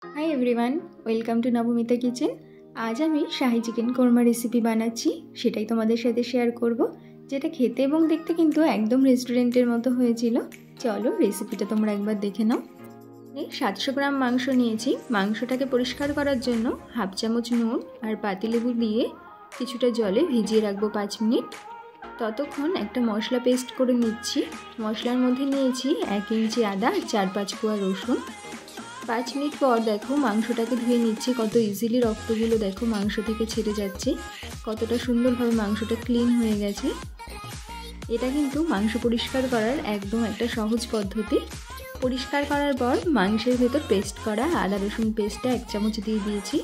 Hi everyone, welcome to Navmita kitchen. आज আমি শাহী chicken korma recipe বানাচ্ছি, সেটাই তোমাদের সাথে শেয়ার করব, যেটা খেতে এবং দেখতে কিন্তু একদম রেস্টুরেন্টের মতো হয়েছিল। চলো রেসিপিটা তোমরা একবার দেখে নাও। এই 700 গ্রাম মাংস নিয়েছি। মাংসটাকে পরিষ্কার করার জন্য হাফ চামচ নুন আর পাতিলেবু দিয়ে কিছুটা জলে ভিজিয়ে রাখবো 5 মিনিট। ততক্ষণ একটা মশলা পেস্ট করে নিচ্ছি। মশলার মধ্যে নিয়েছি 1 ইঞ্চি আদা, 4-5 কোয়া রসুন। 5 মিনিট পর দেখো মাংসটাকে ধুয়ে নিচ্ছি। কত ইজিলি রক্তগুলো দেখো মাংস থেকে ছেড়ে যাচ্ছে, কতটা সুন্দরভাবে মাংসটা ক্লিন হয়ে গেছে। এটা কিন্তু মাংস পরিষ্কার করার একদম একটা সহজ পদ্ধতি। পরিষ্কার করার পর মাংসের ভেতর পেস্ট করা আদা রসুন পেস্টটা 1 চামচ দিয়ে দিয়েছি,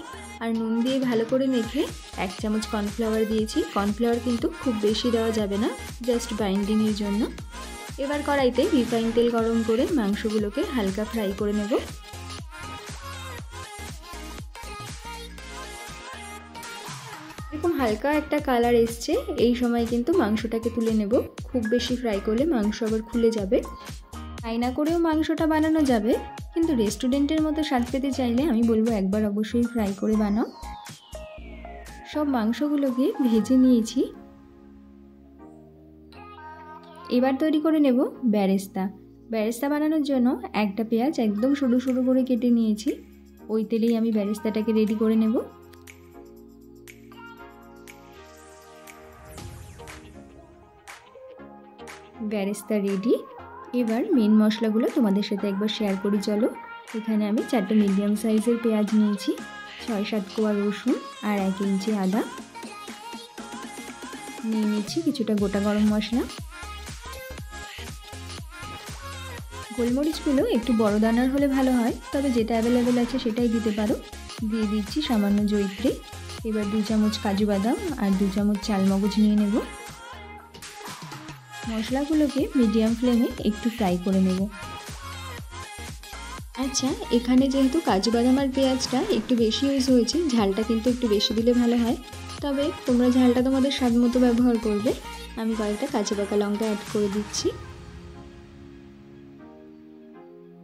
আর নুন দিয়ে ভালো করে মেখে 1 চামচ কর্নফ্লাওয়ার দিয়েছি। কর্নফ্লাওয়ার কিন্তু খুব বেশি দেওয়া যাবে না, জাস্ট বাইন্ডিংয়ের জন্য। এবার কড়াইতে রিফাইন তেল গরম করে মাংসগুলোকে হালকা ফ্রাই করে নেব। এরকম হালকা একটা কালার এসছে, এই সময় কিন্তু মাংসটাকে তুলে নেব। খুব বেশি ফ্রাই করলে মাংস আবার খুলে যাবে। ফ্রাই না করেও মাংসটা বানানো যাবে, কিন্তু রেস্টুরেন্টের মতো স্বাদ পেতে চাইলে আমি বলবো একবার অবশ্যই ফ্রাই করে বানাও। সব মাংসগুলোকে ভেজে নিয়েছি। এবার তৈরি করে নেব বেরেস্তা। বেরেস্তা বানানোর জন্য একটা পেঁয়াজ একদম সরু সরু করে কেটে নিয়েছি। ওই তেলেই আমি বেরেস্তাটাকে রেডি করে নেব। বেরেস্তা রেডি। এবার মেন মশলাগুলো তোমাদের সাথে একবার শেয়ার করি চলো। এখানে আমি 4টে মিডিয়াম সাইজের পেঁয়াজ নিয়েছি, 6-7 কোয়া রসুন আর 1 ইঞ্চি আদা নিয়ে নিচ্ছি। কিছুটা গোটা গরম মশলা। গোলমরিচগুলো একটু বড় দানার হলে ভালো হয়, তবে যেটা অ্যাভেলেবেল আছে সেটাই দিতে পারো। দিয়ে দিচ্ছি সামান্য জয়িত্রী। এবার 2 চামচ কাজু বাদাম আর 2 চামচ চালমগজ নিয়ে নেব। মশলাগুলোকে মিডিয়াম ফ্লেমে একটু ফ্রাই করে নেব। আচ্ছা, এখানে যেহেতু কাজু বাদাম আর পেঁয়াজটা একটু বেশি ইউজ হয়েছে, ঝালটা কিন্তু একটু বেশি দিলে ভালো হয়। তবে তোমরা ঝালটা তোমাদের স্বাদ মতো ব্যবহার করবে। আমি কয়েকটা কাঁচা পাকা লঙ্কা অ্যাড করে দিচ্ছি।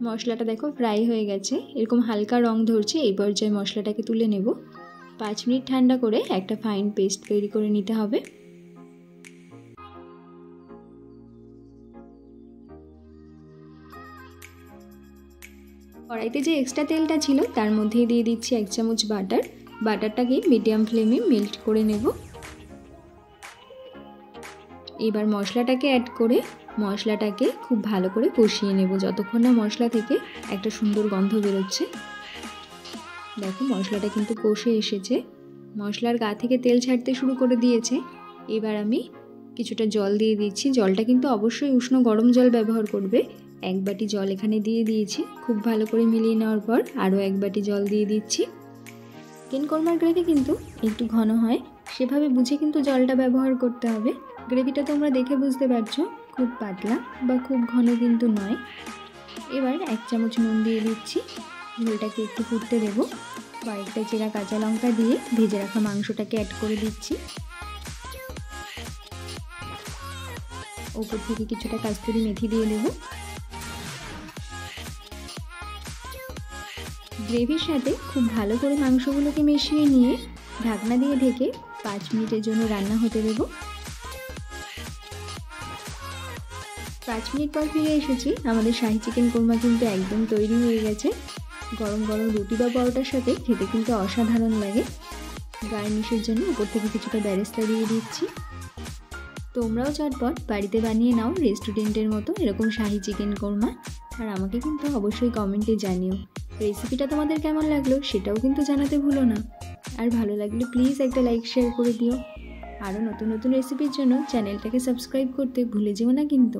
মশলাটা দেখো ফ্রাই হয়ে গেছে, এরকম হালকা রং ধরছে। এই পর্যায়ে মশলাটাকে তুলে নেব। 5 মিনিট ঠান্ডা করে একটা ফাইন পেস্ট তৈরি করে নিতে হবে। কড়াইতে যে এক্সট্রা তেলটা ছিল তার মধ্যেই দিয়ে দিচ্ছি 1 চামচ বাটার। বাটারটাকে মিডিয়াম ফ্লেমে মেল্ট করে নেব। এবার মশলাটাকে অ্যাড করে মশলাটাকে খুব ভালো করে কষিয়ে নেব, যতক্ষণ না মশলা থেকে একটা সুন্দর গন্ধ বেরোচ্ছে। দেখো মশলাটা কিন্তু কষে এসেছে, মশলার গা থেকে তেল ছাড়তে শুরু করে দিয়েছে। এবার আমি কিছুটা জল দিয়ে দিচ্ছি। জলটা কিন্তু অবশ্যই উষ্ণ গরম জল ব্যবহার করবে। 1 বাটি জল এখানে দিয়ে দিয়েছি। খুব ভালো করে মিলিয়ে নেওয়ার পর আরও 1 বাটি জল দিয়ে দিচ্ছি। চিকেন কোরমার গ্রেভি কিন্তু একটু ঘন হয়, সেভাবে বুঝে কিন্তু জলটা ব্যবহার করতে হবে। গ্রেভিটা তোমরা দেখে বুঝতে পারছো, খুব পাতলা বা খুব ঘন কিন্তু নয়। এবার 1 চামচ নুন দিয়ে দিচ্ছি। ঝোলটাকে একটু ফুটতে দেব। কয়েকটা চেরা কাঁচা লঙ্কা দিয়ে ভেজে রাখা মাংসটাকে অ্যাড করে দিচ্ছি। ওপর থেকে কিছুটা কাস্তুরি মেথি দিয়ে দেব। গ্রেভির সাথে খুব ভালো করে মাংসগুলোকে মিশিয়ে নিয়ে ঢাকনা দিয়ে ঢেকে 5 মিনিটের জন্য রান্না হতে দেব। 5 মিনিট পর ফিরে এসেছি। আমাদের শাহী চিকেন কোরমা কিন্তু একদম তৈরি হয়ে গেছে। গরম গরম রুটি বা পরোটার সাথে খেতে কিন্তু অসাধারণ লাগে। গার্নিশের জন্য উপর থেকে কিছুটা বেরেস্তা দিয়ে দিচ্ছি। তোমরাও চটপট বাড়িতে বানিয়ে নাও রেস্টুরেন্টের মতো এরকম শাহী চিকেন কোরমা। আর আমাকে কিন্তু অবশ্যই কমেন্টে জানিও রেসিপিটা তোমাদের কেমন লাগলো, সেটাও কিন্তু জানাতে ভুলো না। আর ভালো লাগলে প্লিজ একটা লাইক শেয়ার করে দিও। আরও নতুন নতুন রেসিপির জন্য চ্যানেলটাকে সাবস্ক্রাইব করতে ভুলে যেও না কিন্তু।